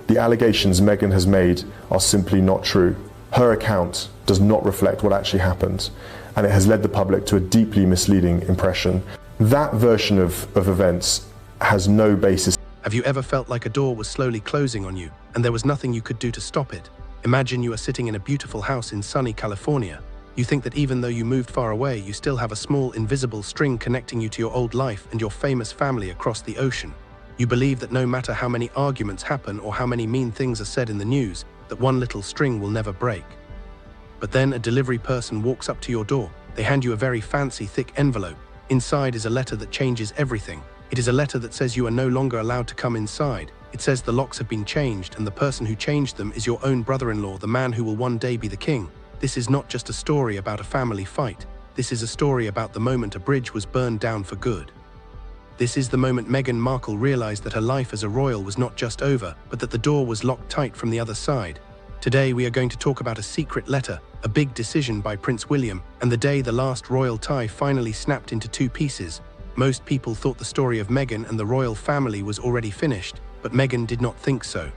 The allegations Meghan has made are simply not true. Her account does not reflect what actually happened, and it has led the public to a deeply misleading impression. That version of events has no basis. Have you ever felt like a door was slowly closing on you, and there was nothing you could do to stop it? Imagine you are sitting in a beautiful house in sunny California. You think that even though you moved far away, you still have a small, invisible string connecting you to your old life and your famous family across the ocean. You believe that no matter how many arguments happen or how many mean things are said in the news, that one little string will never break. But then a delivery person walks up to your door. They hand you a very fancy, thick envelope. Inside is a letter that changes everything. It is a letter that says you are no longer allowed to come inside. It says the locks have been changed and the person who changed them is your own brother-in-law, the man who will one day be the king. This is not just a story about a family fight. This is a story about the moment a bridge was burned down for good. This is the moment Meghan Markle realized that her life as a royal was not just over, but that the door was locked tight from the other side. Today we are going to talk about a secret letter, a big decision by Prince William, and the day the last royal tie finally snapped into two pieces. Most people thought the story of Meghan and the royal family was already finished, but Meghan did not think so.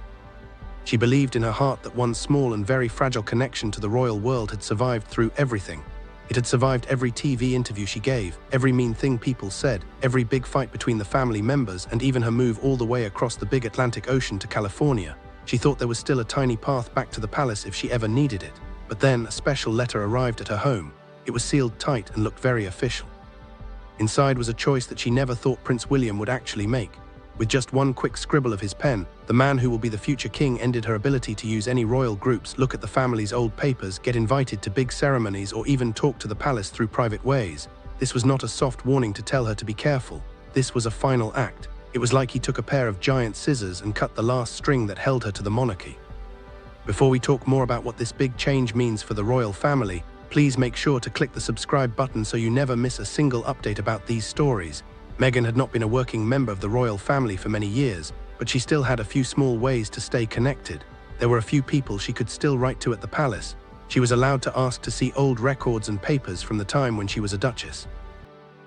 She believed in her heart that one small and very fragile connection to the royal world had survived through everything. It had survived every TV interview she gave, every mean thing people said, every big fight between the family members, and even her move all the way across the big Atlantic Ocean to California. She thought there was still a tiny path back to the palace if she ever needed it. But then a special letter arrived at her home. It was sealed tight and looked very official. Inside was a choice that she never thought Prince William would actually make. With just one quick scribble of his pen, the man who will be the future king ended her ability to use any royal groups, look at the family's old papers, get invited to big ceremonies, or even talk to the palace through private ways. This was not a soft warning to tell her to be careful. This was a final act. It was like he took a pair of giant scissors and cut the last string that held her to the monarchy. Before we talk more about what this big change means for the royal family, please make sure to click the subscribe button so you never miss a single update about these stories. Meghan had not been a working member of the royal family for many years, but she still had a few small ways to stay connected. There were a few people she could still write to at the palace. She was allowed to ask to see old records and papers from the time when she was a duchess.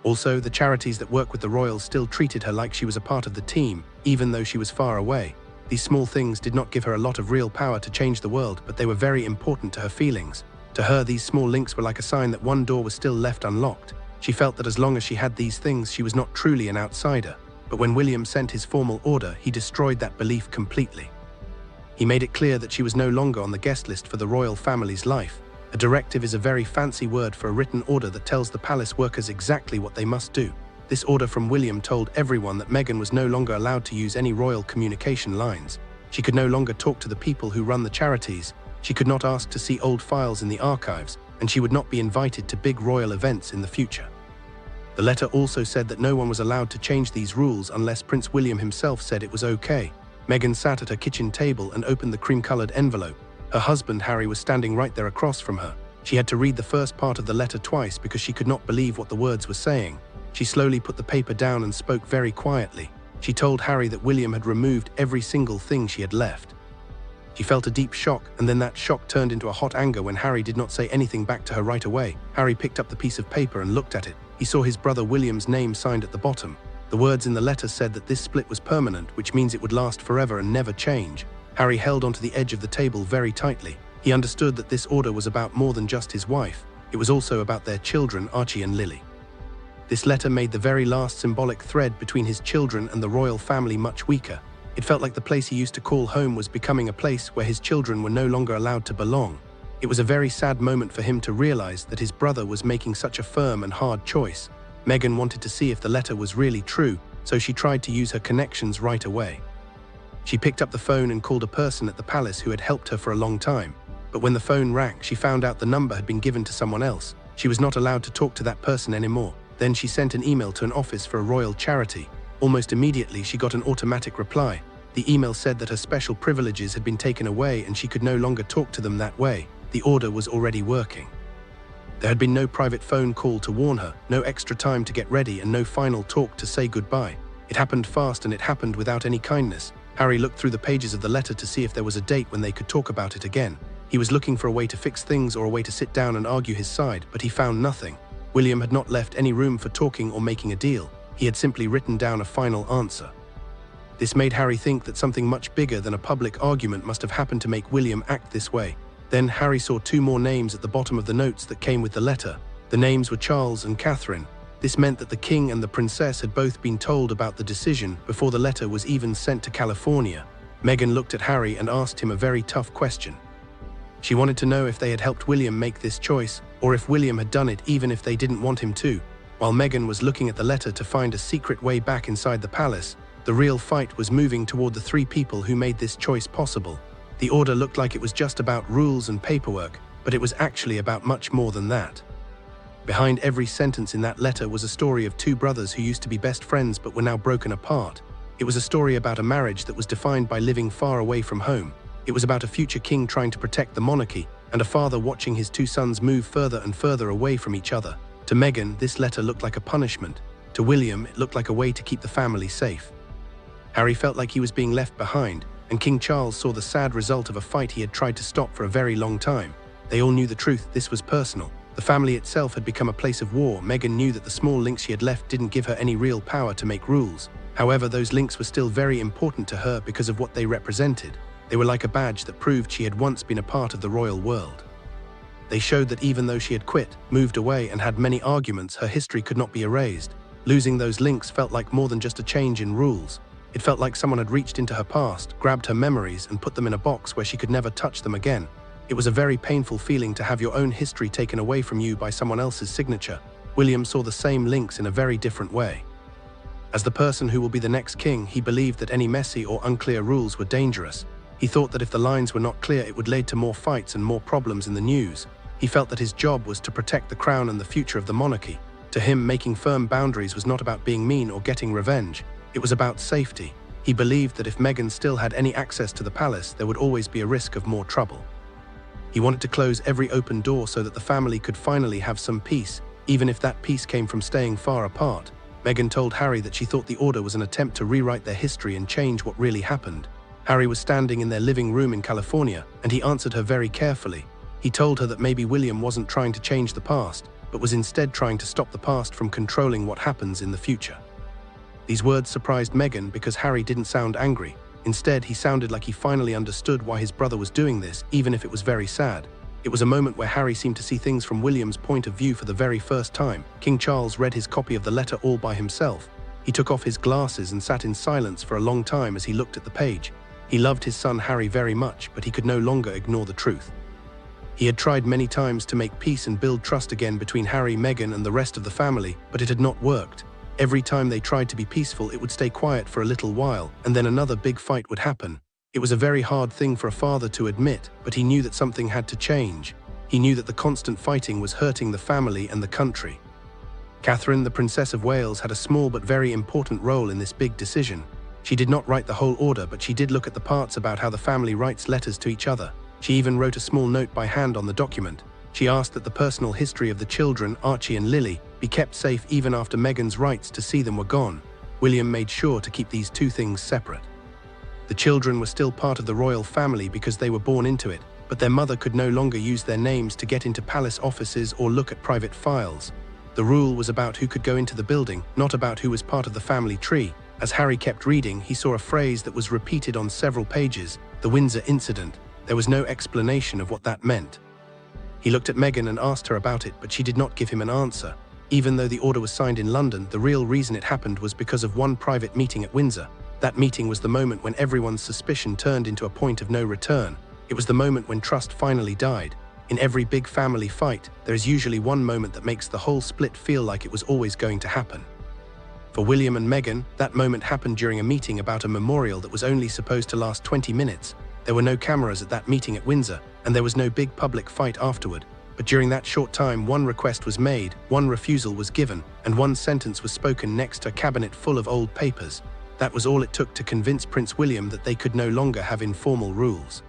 Also, the charities that work with the royals still treated her like she was a part of the team, even though she was far away. These small things did not give her a lot of real power to change the world, but they were very important to her feelings. To her, these small links were like a sign that one door was still left unlocked. She felt that as long as she had these things, she was not truly an outsider. But when William sent his formal order, he destroyed that belief completely. He made it clear that she was no longer on the guest list for the royal family's life. A directive is a very fancy word for a written order that tells the palace workers exactly what they must do. This order from William told everyone that Meghan was no longer allowed to use any royal communication lines. She could no longer talk to the people who run the charities. She could not ask to see old files in the archives, and she would not be invited to big royal events in the future. The letter also said that no one was allowed to change these rules unless Prince William himself said it was okay. Meghan sat at her kitchen table and opened the cream-colored envelope. Her husband, Harry, was standing right there across from her. She had to read the first part of the letter twice because she could not believe what the words were saying. She slowly put the paper down and spoke very quietly. She told Harry that William had removed every single thing she had left. She felt a deep shock, and then that shock turned into a hot anger when Harry did not say anything back to her right away. Harry picked up the piece of paper and looked at it. He saw his brother William's name signed at the bottom. The words in the letter said that this split was permanent, which means it would last forever and never change. Harry held onto the edge of the table very tightly. He understood that this order was about more than just his wife. It was also about their children, Archie and Lily. This letter made the very last symbolic thread between his children and the royal family much weaker. It felt like the place he used to call home was becoming a place where his children were no longer allowed to belong. It was a very sad moment for him to realize that his brother was making such a firm and hard choice. Meghan wanted to see if the letter was really true, so she tried to use her connections right away. She picked up the phone and called a person at the palace who had helped her for a long time. But when the phone rang, she found out the number had been given to someone else. She was not allowed to talk to that person anymore. Then she sent an email to an office for a royal charity. Almost immediately, she got an automatic reply. The email said that her special privileges had been taken away and she could no longer talk to them that way. The order was already working. There had been no private phone call to warn her, no extra time to get ready, and no final talk to say goodbye. It happened fast, and it happened without any kindness. Harry looked through the pages of the letter to see if there was a date when they could talk about it again. He was looking for a way to fix things or a way to sit down and argue his side, but he found nothing. William had not left any room for talking or making a deal. He had simply written down a final answer. This made Harry think that something much bigger than a public argument must have happened to make William act this way. Then Harry saw two more names at the bottom of the notes that came with the letter. The names were Charles and Catherine. This meant that the king and the princess had both been told about the decision before the letter was even sent to California. Meghan looked at Harry and asked him a very tough question. She wanted to know if they had helped William make this choice, or if William had done it even if they didn't want him to. While Meghan was looking at the letter to find a secret way back inside the palace, the real fight was moving toward the three people who made this choice possible. The order looked like it was just about rules and paperwork, but it was actually about much more than that. Behind every sentence in that letter was a story of two brothers who used to be best friends but were now broken apart. It was a story about a marriage that was defined by living far away from home. It was about a future king trying to protect the monarchy, and a father watching his two sons move further and further away from each other. To Meghan, this letter looked like a punishment. To William, it looked like a way to keep the family safe. Harry felt like he was being left behind, and King Charles saw the sad result of a fight he had tried to stop for a very long time. They all knew the truth, this was personal. The family itself had become a place of war. Meghan knew that the small links she had left didn't give her any real power to make rules. However, those links were still very important to her because of what they represented. They were like a badge that proved she had once been a part of the royal world. They showed that even though she had quit, moved away, and had many arguments, her history could not be erased. Losing those links felt like more than just a change in rules. It felt like someone had reached into her past, grabbed her memories, and put them in a box where she could never touch them again. It was a very painful feeling to have your own history taken away from you by someone else's signature. William saw the same links in a very different way. As the person who will be the next king, he believed that any messy or unclear rules were dangerous. He thought that if the lines were not clear, it would lead to more fights and more problems in the news. He felt that his job was to protect the crown and the future of the monarchy. To him, making firm boundaries was not about being mean or getting revenge. It was about safety. He believed that if Meghan still had any access to the palace, there would always be a risk of more trouble. He wanted to close every open door so that the family could finally have some peace, even if that peace came from staying far apart. Meghan told Harry that she thought the order was an attempt to rewrite their history and change what really happened. Harry was standing in their living room in California, and he answered her very carefully. He told her that maybe William wasn't trying to change the past, but was instead trying to stop the past from controlling what happens in the future. These words surprised Meghan because Harry didn't sound angry. Instead, he sounded like he finally understood why his brother was doing this, even if it was very sad. It was a moment where Harry seemed to see things from William's point of view for the very first time. King Charles read his copy of the letter all by himself. He took off his glasses and sat in silence for a long time as he looked at the page. He loved his son Harry very much, but he could no longer ignore the truth. He had tried many times to make peace and build trust again between Harry, Meghan, and the rest of the family, but it had not worked. Every time they tried to be peaceful, it would stay quiet for a little while, and then another big fight would happen. It was a very hard thing for a father to admit, but he knew that something had to change. He knew that the constant fighting was hurting the family and the country. Catherine, the Princess of Wales, had a small but very important role in this big decision. She did not write the whole order, but she did look at the parts about how the family writes letters to each other. She even wrote a small note by hand on the document. She asked that the personal history of the children, Archie and Lily, be kept safe even after Meghan's rights to see them were gone. William made sure to keep these two things separate. The children were still part of the royal family because they were born into it, but their mother could no longer use their names to get into palace offices or look at private files. The rule was about who could go into the building, not about who was part of the family tree. As Harry kept reading, he saw a phrase that was repeated on several pages: the Windsor incident. There was no explanation of what that meant. He looked at Meghan and asked her about it, but she did not give him an answer. Even though the order was signed in London, the real reason it happened was because of one private meeting at Windsor. That meeting was the moment when everyone's suspicion turned into a point of no return. It was the moment when trust finally died. In every big family fight, there is usually one moment that makes the whole split feel like it was always going to happen. For William and Meghan, that moment happened during a meeting about a memorial that was only supposed to last 20 minutes. There were no cameras at that meeting at Windsor, and there was no big public fight afterward. But during that short time, one request was made, one refusal was given, and one sentence was spoken next to a cabinet full of old papers. That was all it took to convince Prince William that they could no longer have informal rules.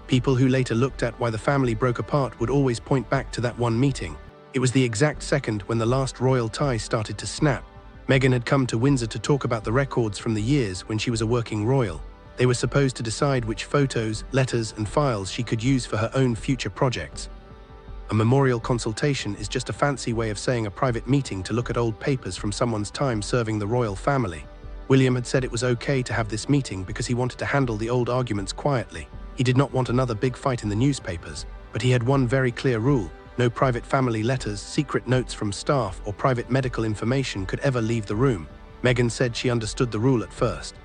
People who later looked at why the family broke apart would always point back to that one meeting. It was the exact second when the last royal tie started to snap. Meghan had come to Windsor to talk about the records from the years when she was a working royal. They were supposed to decide which photos, letters, and files she could use for her own future projects. A memorial consultation is just a fancy way of saying a private meeting to look at old papers from someone's time serving the royal family. William had said it was okay to have this meeting because he wanted to handle the old arguments quietly. He did not want another big fight in the newspapers, but he had one very clear rule: no private family letters, secret notes from staff, or private medical information could ever leave the room. Meghan said she understood the rule at first.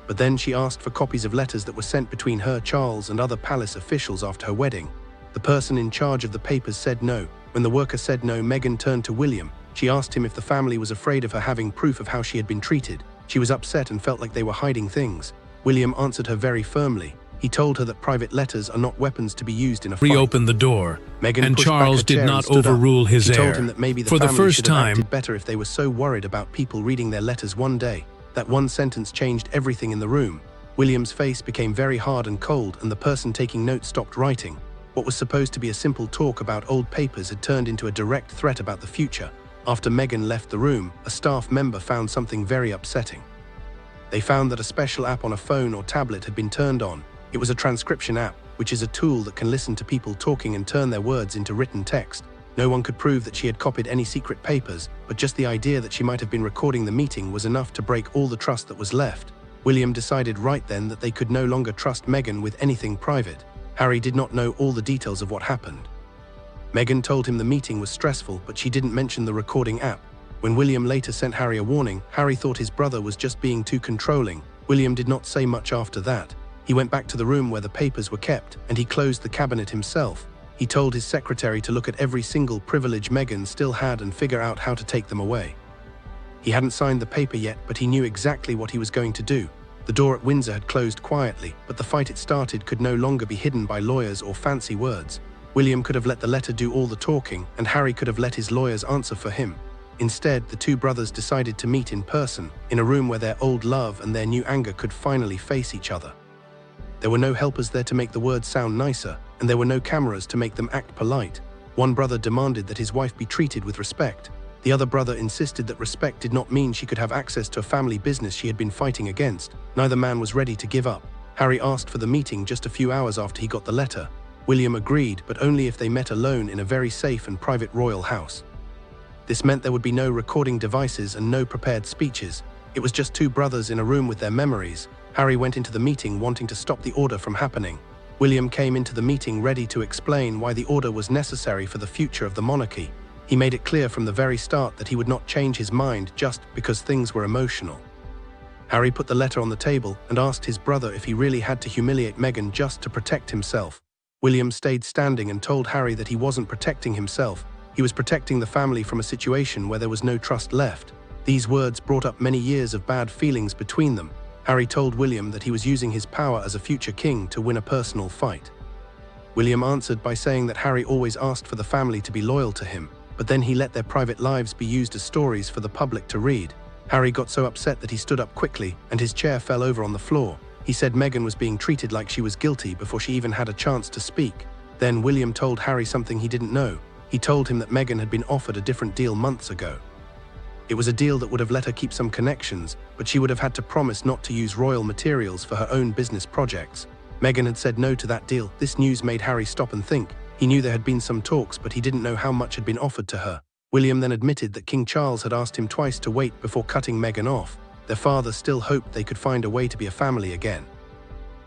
But then she asked for copies of letters that were sent between her, Charles, and other palace officials after her wedding. The person in charge of the papers said no. When the worker said no, Meghan turned to William. She asked him if the family was afraid of her having proof of how she had been treated. She was upset and felt like they were hiding things. William answered her very firmly. He told her that private letters are not weapons to be used in a fight. Reopened the door, Meghan and pushed back Charles her did chair not and stood up. overrule his She heir. told him that maybe the For the family first should have time, acted better if they were so worried about people reading their letters one day. That one sentence changed everything in the room. William's face became very hard and cold, and the person taking notes stopped writing. What was supposed to be a simple talk about old papers had turned into a direct threat about the future. After Meghan left the room, a staff member found something very upsetting. They found that a special app on a phone or tablet had been turned on. It was a transcription app, which is a tool that can listen to people talking and turn their words into written text. No one could prove that she had copied any secret papers, but just the idea that she might have been recording the meeting was enough to break all the trust that was left. William decided right then that they could no longer trust Meghan with anything private. Harry did not know all the details of what happened. Meghan told him the meeting was stressful, but she didn't mention the recording app. When William later sent Harry a warning, Harry thought his brother was just being too controlling. William did not say much after that. He went back to the room where the papers were kept, and he closed the cabinet himself. He told his secretary to look at every single privilege Meghan still had and figure out how to take them away. He hadn't signed the paper yet, but he knew exactly what he was going to do. The door at Windsor had closed quietly, but the fight it started could no longer be hidden by lawyers or fancy words. William could have let the letter do all the talking, and Harry could have let his lawyers answer for him. Instead, the two brothers decided to meet in person, in a room where their old love and their new anger could finally face each other. There were no helpers there to make the words sound nicer, and there were no cameras to make them act polite. One brother demanded that his wife be treated with respect. The other brother insisted that respect did not mean she could have access to a family business she had been fighting against. Neither man was ready to give up. Harry asked for the meeting just a few hours after he got the letter. William agreed, but only if they met alone in a very safe and private royal house. This meant there would be no recording devices and no prepared speeches. It was just two brothers in a room with their memories. Harry went into the meeting wanting to stop the order from happening. William came into the meeting ready to explain why the order was necessary for the future of the monarchy. He made it clear from the very start that he would not change his mind just because things were emotional. Harry put the letter on the table and asked his brother if he really had to humiliate Meghan just to protect himself. William stayed standing and told Harry that he wasn't protecting himself. He was protecting the family from a situation where there was no trust left. These words brought up many years of bad feelings between them. Harry told William that he was using his power as a future king to win a personal fight. William answered by saying that Harry always asked for the family to be loyal to him, but then he let their private lives be used as stories for the public to read. Harry got so upset that he stood up quickly, and his chair fell over on the floor. He said Meghan was being treated like she was guilty before she even had a chance to speak. Then William told Harry something he didn't know. He told him that Meghan had been offered a different deal months ago. It was a deal that would have let her keep some connections, but she would have had to promise not to use royal materials for her own business projects. Meghan had said no to that deal. This news made Harry stop and think. He knew there had been some talks, but he didn't know how much had been offered to her. William then admitted that King Charles had asked him twice to wait before cutting Meghan off. Their father still hoped they could find a way to be a family again.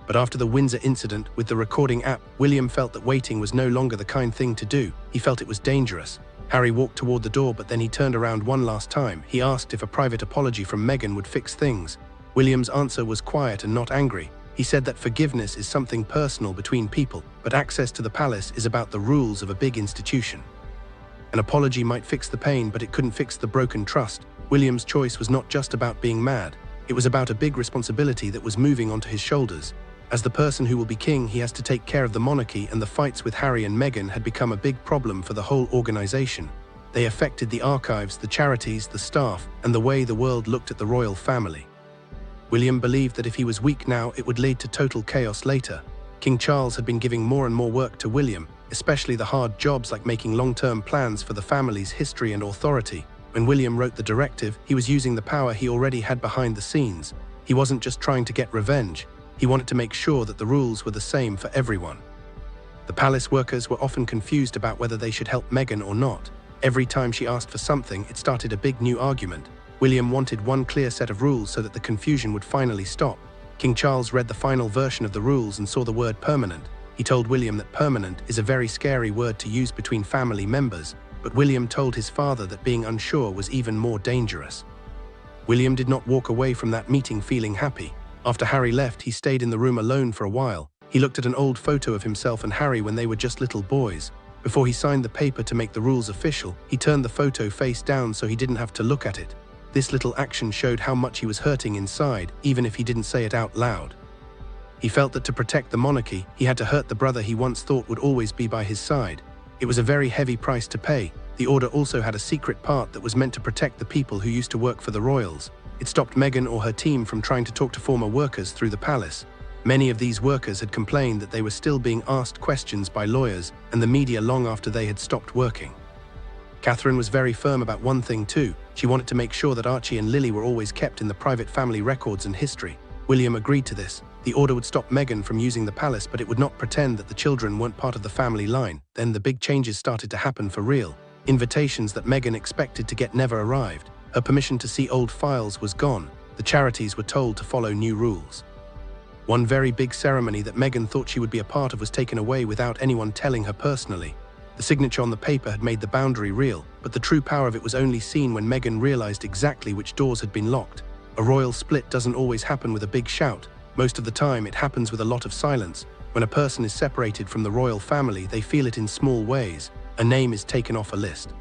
But after the Windsor incident with the recording app, William felt that waiting was no longer the kind thing to do. He felt it was dangerous. Harry walked toward the door, but then he turned around one last time. He asked if a private apology from Meghan would fix things. William's answer was quiet and not angry. He said that forgiveness is something personal between people, but access to the palace is about the rules of a big institution. An apology might fix the pain, but it couldn't fix the broken trust. William's choice was not just about being mad. It was about a big responsibility that was moving onto his shoulders. As the person who will be king, he has to take care of the monarchy, and the fights with Harry and Meghan had become a big problem for the whole organization. They affected the archives, the charities, the staff, and the way the world looked at the royal family. William believed that if he was weak now, it would lead to total chaos later. King Charles had been giving more and more work to William, especially the hard jobs like making long-term plans for the family's history and authority. When William wrote the directive, he was using the power he already had behind the scenes. He wasn't just trying to get revenge. He wanted to make sure that the rules were the same for everyone. The palace workers were often confused about whether they should help Meghan or not. Every time she asked for something, it started a big new argument. William wanted one clear set of rules so that the confusion would finally stop. King Charles read the final version of the rules and saw the word permanent. He told William that permanent is a very scary word to use between family members, but William told his father that being unsure was even more dangerous. William did not walk away from that meeting feeling happy. After Harry left, he stayed in the room alone for a while. He looked at an old photo of himself and Harry when they were just little boys. Before he signed the paper to make the rules official, he turned the photo face down so he didn't have to look at it. This little action showed how much he was hurting inside, even if he didn't say it out loud. He felt that to protect the monarchy, he had to hurt the brother he once thought would always be by his side. It was a very heavy price to pay. The order also had a secret part that was meant to protect the people who used to work for the royals. It stopped Meghan or her team from trying to talk to former workers through the palace. Many of these workers had complained that they were still being asked questions by lawyers and the media long after they had stopped working. Catherine was very firm about one thing too. She wanted to make sure that Archie and Lily were always kept in the private family records and history. William agreed to this. The order would stop Meghan from using the palace, but it would not pretend that the children weren't part of the family line. Then the big changes started to happen for real. Invitations that Meghan expected to get never arrived. Her permission to see old files was gone. The charities were told to follow new rules. One very big ceremony that Meghan thought she would be a part of was taken away without anyone telling her personally. The signature on the paper had made the boundary real, but the true power of it was only seen when Meghan realized exactly which doors had been locked. A royal split doesn't always happen with a big shout. Most of the time, it happens with a lot of silence. When a person is separated from the royal family, they feel it in small ways. A name is taken off a list.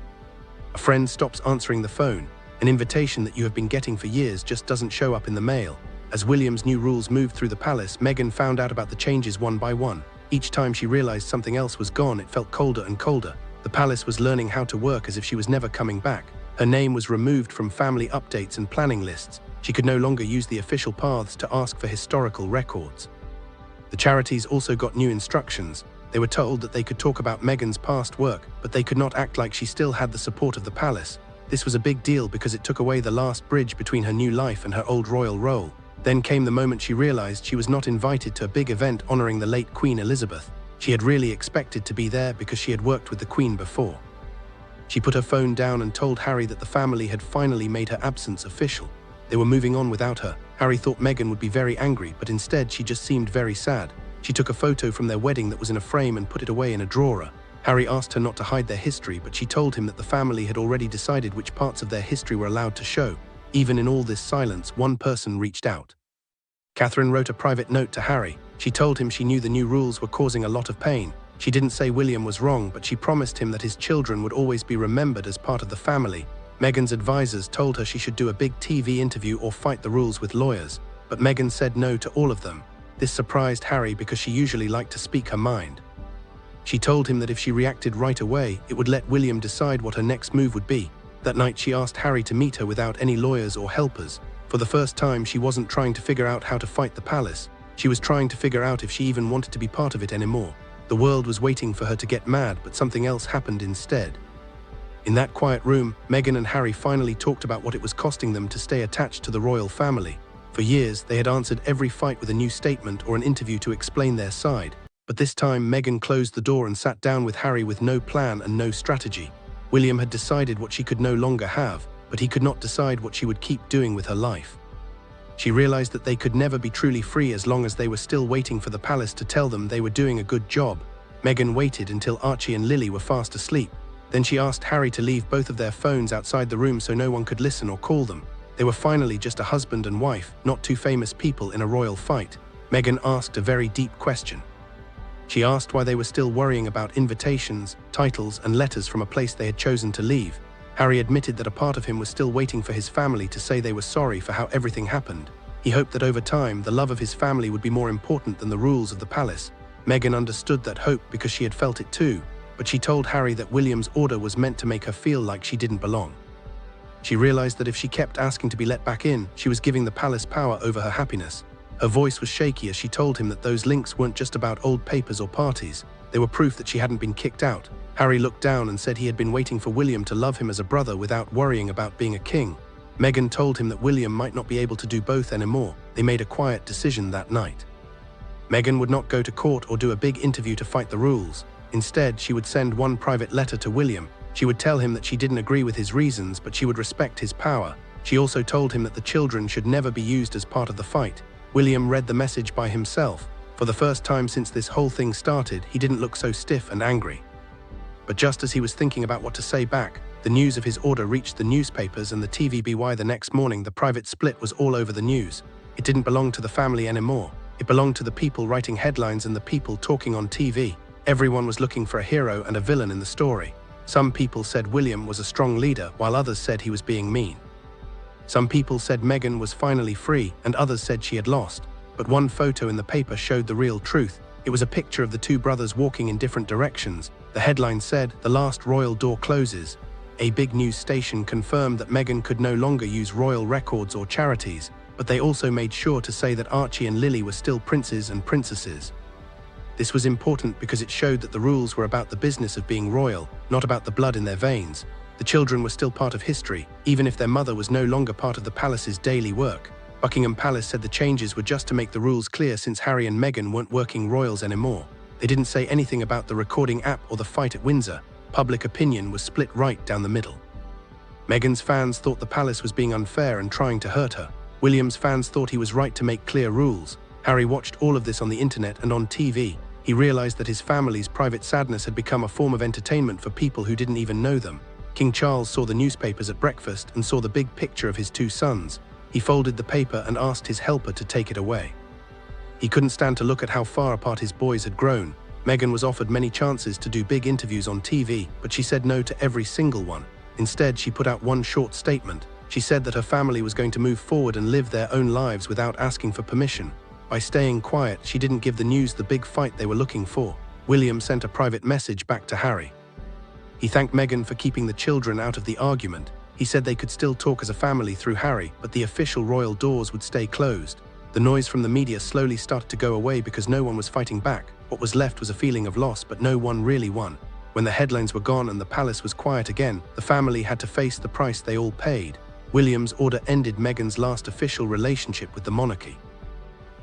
A friend stops answering the phone. An invitation that you have been getting for years just doesn't show up in the mail. As William's new rules moved through the palace, Meghan found out about the changes one by one. Each time she realized something else was gone, it felt colder and colder. The palace was learning how to work as if she was never coming back. Her name was removed from family updates and planning lists. She could no longer use the official paths to ask for historical records. The charities also got new instructions. They were told that they could talk about Meghan's past work, but they could not act like she still had the support of the palace. This was a big deal because it took away the last bridge between her new life and her old royal role. Then came the moment she realized she was not invited to a big event honoring the late Queen Elizabeth. She had really expected to be there because she had worked with the Queen before. She put her phone down and told Harry that the family had finally made her absence official. They were moving on without her. Harry thought Meghan would be very angry, but instead she just seemed very sad. She took a photo from their wedding that was in a frame and put it away in a drawer. Harry asked her not to hide their history, but she told him that the family had already decided which parts of their history were allowed to show. Even in all this silence, one person reached out. Catherine wrote a private note to Harry. She told him she knew the new rules were causing a lot of pain. She didn't say William was wrong, but she promised him that his children would always be remembered as part of the family. Meghan's advisors told her she should do a big TV interview or fight the rules with lawyers, but Meghan said no to all of them. This surprised Harry because she usually liked to speak her mind. She told him that if she reacted right away, it would let William decide what her next move would be. That night she asked Harry to meet her without any lawyers or helpers. For the first time, she wasn't trying to figure out how to fight the palace. She was trying to figure out if she even wanted to be part of it anymore. The world was waiting for her to get mad, but something else happened instead. In that quiet room, Meghan and Harry finally talked about what it was costing them to stay attached to the royal family. For years, they had answered every fight with a new statement or an interview to explain their side. But this time, Meghan closed the door and sat down with Harry with no plan and no strategy. William had decided what she could no longer have, but he could not decide what she would keep doing with her life. She realized that they could never be truly free as long as they were still waiting for the palace to tell them they were doing a good job. Meghan waited until Archie and Lily were fast asleep. Then she asked Harry to leave both of their phones outside the room so no one could listen or call them. They were finally just a husband and wife, not two famous people in a royal fight. Meghan asked a very deep question. She asked why they were still worrying about invitations, titles, and letters from a place they had chosen to leave. Harry admitted that a part of him was still waiting for his family to say they were sorry for how everything happened. He hoped that over time, the love of his family would be more important than the rules of the palace. Meghan understood that hope because she had felt it too, but she told Harry that William's order was meant to make her feel like she didn't belong. She realized that if she kept asking to be let back in, she was giving the palace power over her happiness. Her voice was shaky as she told him that those links weren't just about old papers or parties. They were proof that she hadn't been kicked out. Harry looked down and said he had been waiting for William to love him as a brother without worrying about being a king. Meghan told him that William might not be able to do both anymore. They made a quiet decision that night. Meghan would not go to court or do a big interview to fight the rules. Instead, she would send one private letter to William. She would tell him that she didn't agree with his reasons, but she would respect his power. She also told him that the children should never be used as part of the fight. William read the message by himself. For the first time since this whole thing started, he didn't look so stiff and angry. But just as he was thinking about what to say back, the news of his order reached the newspapers and the TVBY. The next morning, the private split was all over the news. It didn't belong to the family anymore. It belonged to the people writing headlines and the people talking on TV. Everyone was looking for a hero and a villain in the story. Some people said William was a strong leader, while others said he was being mean. Some people said Meghan was finally free, and others said she had lost. But one photo in the paper showed the real truth. It was a picture of the two brothers walking in different directions. The headline said, "The last royal door closes." A big news station confirmed that Meghan could no longer use royal records or charities, but they also made sure to say that Archie and Lily were still princes and princesses. This was important because it showed that the rules were about the business of being royal, not about the blood in their veins. The children were still part of history, even if their mother was no longer part of the palace's daily work. Buckingham Palace said the changes were just to make the rules clear since Harry and Meghan weren't working royals anymore. They didn't say anything about the recording app or the fight at Windsor. Public opinion was split right down the middle. Meghan's fans thought the palace was being unfair and trying to hurt her. William's fans thought he was right to make clear rules. Harry watched all of this on the internet and on TV. He realized that his family's private sadness had become a form of entertainment for people who didn't even know them. King Charles saw the newspapers at breakfast and saw the big picture of his two sons. He folded the paper and asked his helper to take it away. He couldn't stand to look at how far apart his boys had grown. Meghan was offered many chances to do big interviews on TV, but she said no to every single one. Instead, she put out one short statement. She said that her family was going to move forward and live their own lives without asking for permission. By staying quiet, she didn't give the news the big fight they were looking for. William sent a private message back to Harry. He thanked Meghan for keeping the children out of the argument. He said they could still talk as a family through Harry, but the official royal doors would stay closed. The noise from the media slowly started to go away because no one was fighting back. What was left was a feeling of loss, but no one really won. When the headlines were gone and the palace was quiet again, the family had to face the price they all paid. William's order ended Meghan's last official relationship with the monarchy.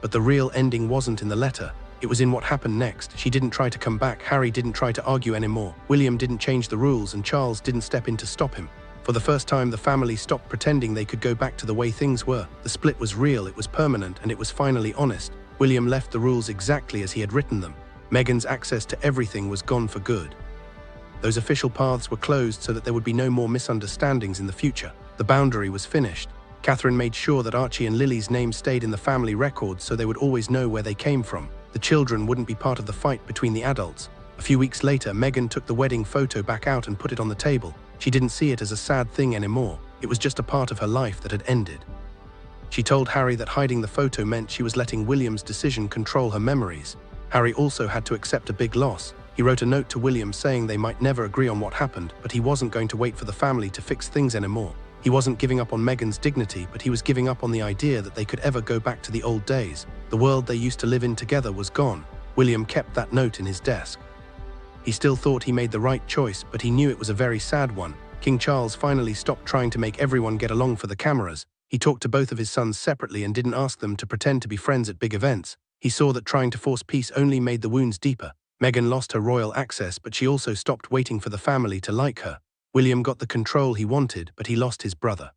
But the real ending wasn't in the letter. It was in what happened next. She didn't try to come back, Harry didn't try to argue anymore, William didn't change the rules, and Charles didn't step in to stop him. For the first time, the family stopped pretending they could go back to the way things were. The split was real, it was permanent, and it was finally honest. William left the rules exactly as he had written them. Meghan's access to everything was gone for good. Those official paths were closed so that there would be no more misunderstandings in the future. The boundary was finished. Catherine made sure that Archie and Lily's names stayed in the family records so they would always know where they came from. The children wouldn't be part of the fight between the adults. A few weeks later, Meghan took the wedding photo back out and put it on the table. She didn't see it as a sad thing anymore. It was just a part of her life that had ended. She told Harry that hiding the photo meant she was letting William's decision control her memories. Harry also had to accept a big loss. He wrote a note to William saying they might never agree on what happened, but he wasn't going to wait for the family to fix things anymore. He wasn't giving up on Meghan's dignity, but he was giving up on the idea that they could ever go back to the old days. The world they used to live in together was gone. William kept that note in his desk. He still thought he made the right choice, but he knew it was a very sad one. King Charles finally stopped trying to make everyone get along for the cameras. He talked to both of his sons separately and didn't ask them to pretend to be friends at big events. He saw that trying to force peace only made the wounds deeper. Meghan lost her royal access, but she also stopped waiting for the family to like her. William got the control he wanted, but he lost his brother.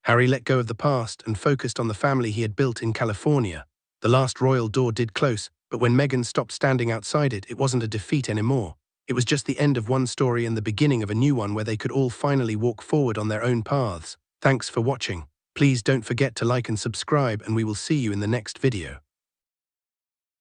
Harry let go of the past and focused on the family he had built in California. The last royal door did close, but when Meghan stopped standing outside it, it wasn't a defeat anymore. It was just the end of one story and the beginning of a new one where they could all finally walk forward on their own paths. Thanks for watching. Please don't forget to like and subscribe, and we will see you in the next video.